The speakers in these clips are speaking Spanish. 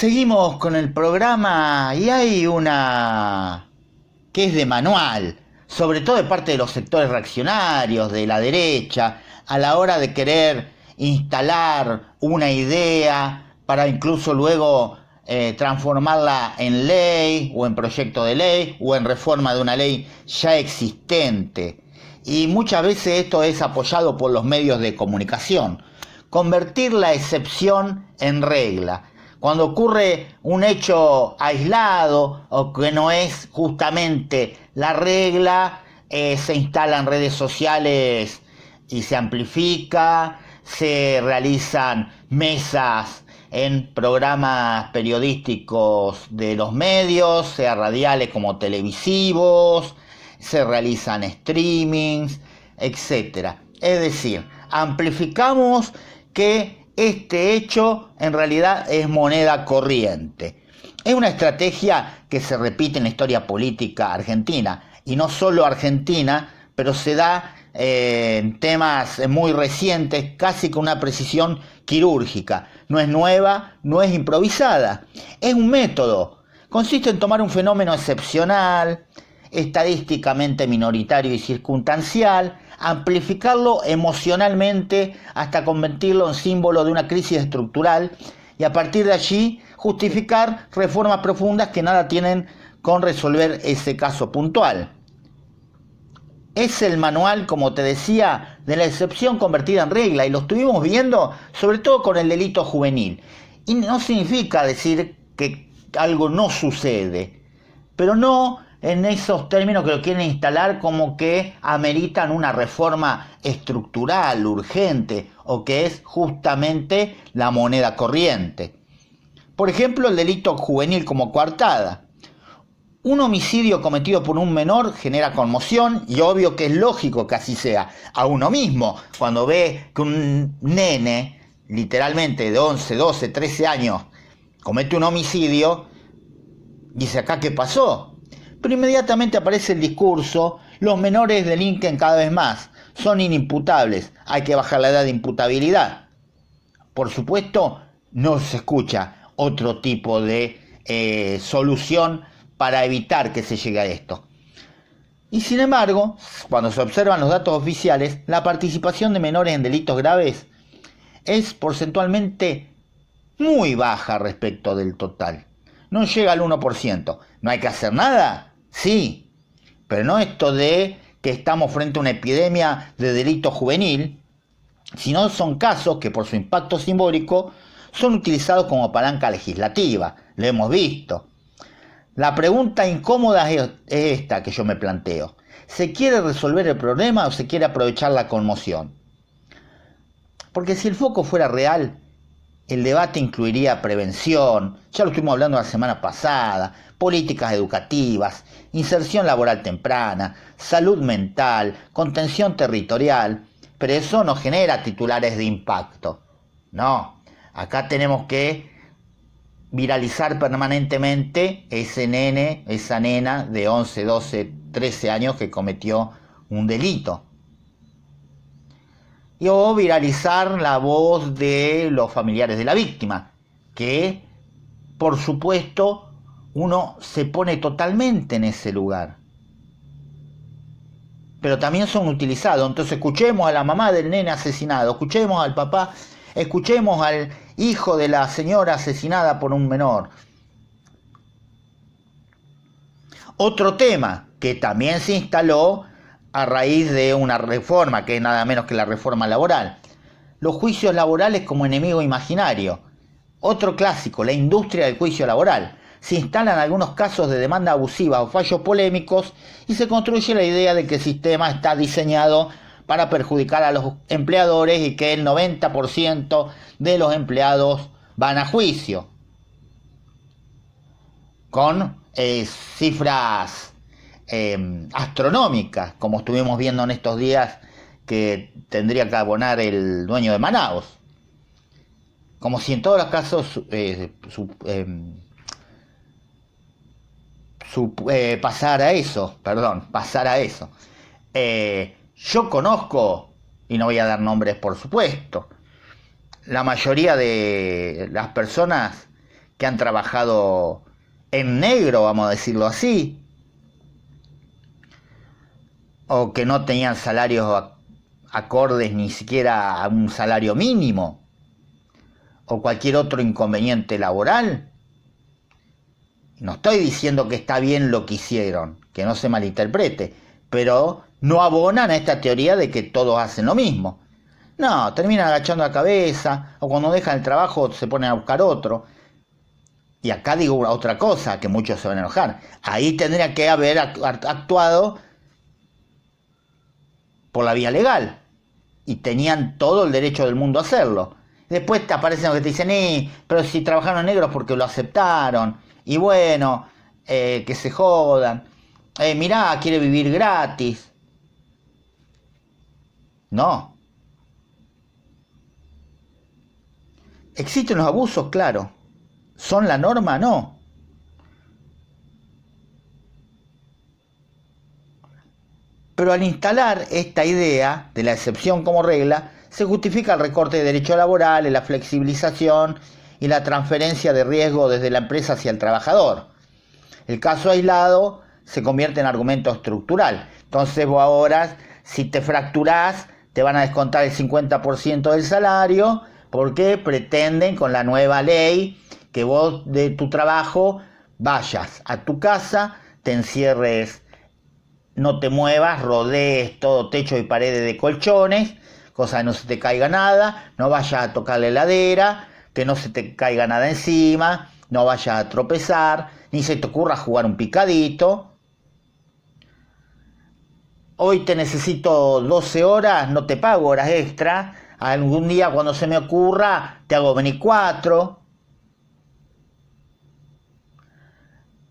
Seguimos con el programa y hay una que es de manual, sobre todo de parte de los sectores reaccionarios, de la derecha, a la hora de querer instalar una idea para incluso luego transformarla en ley o en proyecto de ley o en reforma de una ley ya existente. Y muchas veces esto es apoyado por los medios de comunicación. Convertir la excepción en regla. Cuando ocurre un hecho aislado o que no es justamente la regla, se instalan redes sociales y se amplifica, se realizan mesas en programas periodísticos de los medios, sea radiales como televisivos, se realizan streamings, etc. Es decir, amplificamos que este hecho en realidad es moneda corriente. Es una estrategia que se repite en la historia política argentina, y no solo argentina, pero se da en temas muy recientes, casi con una precisión quirúrgica. No es nueva, no es improvisada, es un método. Consiste en tomar un fenómeno excepcional, estadísticamente minoritario y circunstancial, amplificarlo emocionalmente hasta convertirlo en símbolo de una crisis estructural y a partir de allí justificar reformas profundas que nada tienen con resolver ese caso puntual. Es el manual, como te decía, de la excepción convertida en regla, y lo estuvimos viendo sobre todo con el delito juvenil. Y no significa decir que algo no sucede, pero no en esos términos que lo quieren instalar como que ameritan una reforma estructural, urgente, o que es justamente la moneda corriente. Por ejemplo, el delito juvenil como coartada. Un homicidio cometido por un menor genera conmoción y obvio que es lógico que así sea. A uno mismo, cuando ve que un nene, literalmente de 11, 12, 13 años, comete un homicidio, dice: ¿acá qué pasó? Pero inmediatamente aparece el discurso: los menores delinquen cada vez más, son inimputables, hay que bajar la edad de imputabilidad. Por supuesto, no se escucha otro tipo de solución para evitar que se llegue a esto. Y sin embargo, cuando se observan los datos oficiales, la participación de menores en delitos graves es porcentualmente muy baja respecto del total. No llega al 1%. ¿No hay que hacer nada? Sí, pero no esto de que estamos frente a una epidemia de delito juvenil, sino son casos que por su impacto simbólico son utilizados como palanca legislativa. Lo hemos visto. La pregunta incómoda es esta que yo me planteo. ¿Se quiere resolver el problema o se quiere aprovechar la conmoción? Porque si el foco fuera real, el debate incluiría prevención, ya lo estuvimos hablando la semana pasada, políticas educativas, inserción laboral temprana, salud mental, contención territorial, pero eso no genera titulares de impacto. No, acá tenemos que viralizar permanentemente ese nene, esa nena de 11, 12, 13 años que cometió un delito. O viralizar la voz de los familiares de la víctima, que por supuesto uno se pone totalmente en ese lugar. Pero también son utilizados. Entonces escuchemos a la mamá del nene asesinado, escuchemos al papá, escuchemos al hijo de la señora asesinada por un menor. Otro tema que también se instaló a raíz de una reforma, que es nada menos que la reforma laboral. Los juicios laborales como enemigo imaginario. Otro clásico, la industria del juicio laboral. Se instalan algunos casos de demanda abusiva o fallos polémicos y se construye la idea de que el sistema está diseñado para perjudicar a los empleadores y que el 90% de los empleados van a juicio. Con cifras astronómicas, como estuvimos viendo en estos días que tendría que abonar el dueño de Manaos. Como si en todos los casos pasara eso. Yo conozco, y no voy a dar nombres por supuesto, la mayoría de las personas que han trabajado en negro, vamos a decirlo así, o que no tenían salarios acordes ni siquiera a un salario mínimo, o cualquier otro inconveniente laboral. No estoy diciendo que está bien lo que hicieron, que no se malinterprete, pero no abonan a esta teoría de que todos hacen lo mismo. No, terminan agachando la cabeza, o cuando dejan el trabajo se ponen a buscar otro. Y acá digo otra cosa, que muchos se van a enojar. Ahí tendría que haber actuado por la vía legal. Y tenían todo el derecho del mundo a hacerlo. Después te aparecen los que te dicen, pero si trabajaron negros porque lo aceptaron. Y bueno, que se jodan. Mirá, quiere vivir gratis. No. ¿Existen los abusos? Claro. ¿Son la norma? No. Pero al instalar esta idea de la excepción como regla, se justifica el recorte de derechos laborales, la flexibilización y la transferencia de riesgo desde la empresa hacia el trabajador. El caso aislado se convierte en argumento estructural. Entonces vos ahora, si te fracturás, te van a descontar el 50% del salario, porque pretenden con la nueva ley que vos de tu trabajo vayas a tu casa, te encierres, no te muevas, rodees todo techo y paredes de colchones, cosa que no se te caiga nada, no vayas a tocar la heladera, que no se te caiga nada encima, no vayas a tropezar, ni se te ocurra jugar un picadito. Hoy te necesito 12 horas, no te pago horas extra. Algún día cuando se me ocurra te hago venir 4.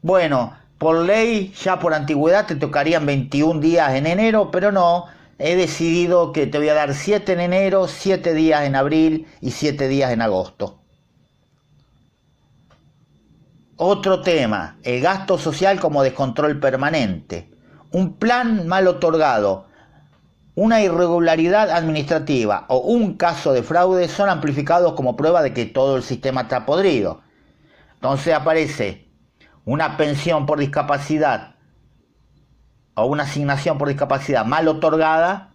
Bueno, por ley, ya por antigüedad te tocarían 21 días en enero, pero no, he decidido que te voy a dar 7 en enero, 7 días en abril y 7 días en agosto. Otro tema, el gasto social como descontrol permanente. Un plan mal otorgado, una irregularidad administrativa o un caso de fraude son amplificados como prueba de que todo el sistema está podrido. Entonces aparece una pensión por discapacidad o una asignación por discapacidad mal otorgada,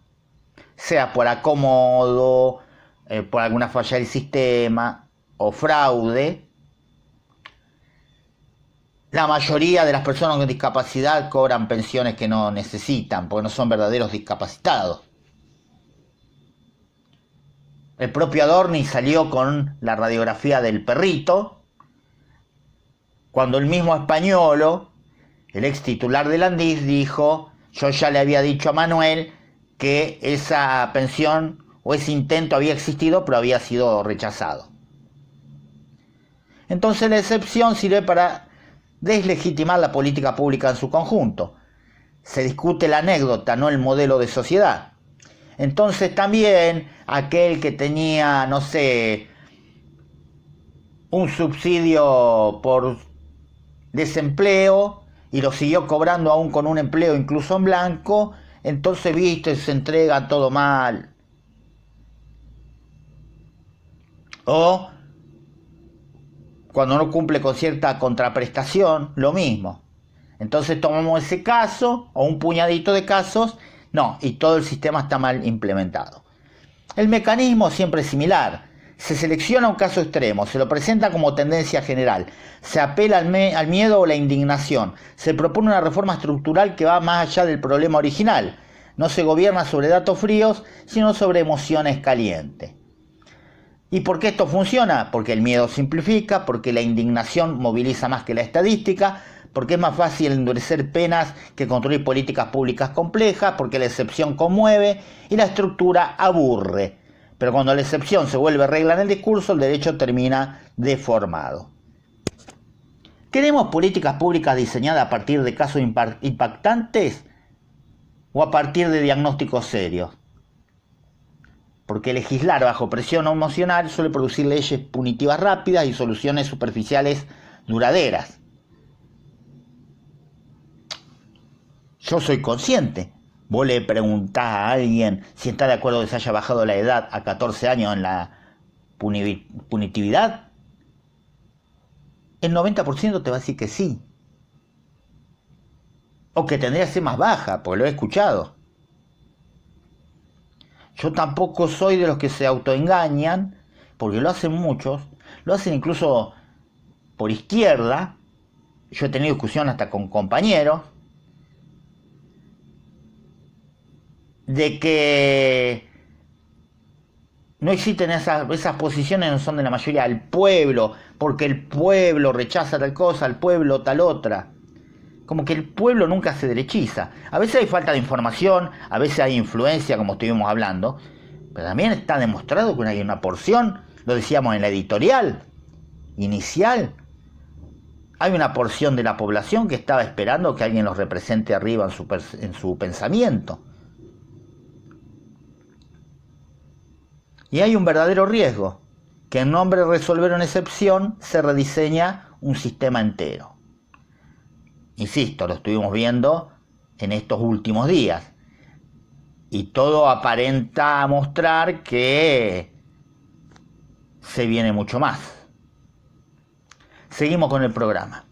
sea por acomodo, por alguna falla del sistema o fraude. La mayoría de las personas con discapacidad cobran pensiones que no necesitan, porque no son verdaderos discapacitados. El propio Adorni salió con la radiografía del perrito, cuando el mismo Españolo, el ex titular del Andis, dijo: yo ya le había dicho a Manuel que esa pensión o ese intento había existido, pero había sido rechazado. Entonces la excepción sirve para deslegitimar la política pública en su conjunto. Se discute la anécdota, no el modelo de sociedad. Entonces también aquel que tenía, no sé, un subsidio por desempleo y lo siguió cobrando aún con un empleo incluso en blanco, entonces viste, se entrega todo mal. O cuando no cumple con cierta contraprestación, lo mismo. Entonces tomamos ese caso o un puñadito de casos, no, y todo el sistema está mal implementado. El mecanismo siempre es similar. Se selecciona un caso extremo, se lo presenta como tendencia general, se apela al miedo o la indignación, se propone una reforma estructural que va más allá del problema original. No se gobierna sobre datos fríos, sino sobre emociones calientes. ¿Y por qué esto funciona? Porque el miedo simplifica, porque la indignación moviliza más que la estadística, porque es más fácil endurecer penas que construir políticas públicas complejas, porque la excepción conmueve y la estructura aburre. Pero cuando la excepción se vuelve regla en el discurso, el derecho termina deformado. ¿Queremos políticas públicas diseñadas a partir de casos impactantes o a partir de diagnósticos serios? Porque legislar bajo presión emocional suele producir leyes punitivas rápidas y soluciones superficiales duraderas. Yo soy consciente. Vos le preguntás a alguien si está de acuerdo que se haya bajado la edad a 14 años en la punitividad. el 90% te va a decir que sí. O que tendría que ser más baja, porque lo he escuchado. Yo tampoco soy de los que se autoengañan, porque lo hacen muchos, lo hacen incluso por izquierda. Yo he tenido discusión hasta con compañeros, de que no existen esas posiciones, no son de la mayoría del pueblo, porque el pueblo rechaza tal cosa, el pueblo tal otra. Como que el pueblo nunca se derechiza. A veces hay falta de información, a veces hay influencia, como estuvimos hablando, pero también está demostrado que hay una porción, lo decíamos en la editorial inicial, hay una porción de la población que estaba esperando que alguien los represente arriba en su pensamiento. Y hay un verdadero riesgo, que en nombre de resolver una excepción se rediseña un sistema entero. Insisto, lo estuvimos viendo en estos últimos días. Y todo aparenta mostrar que se viene mucho más. Seguimos con el programa.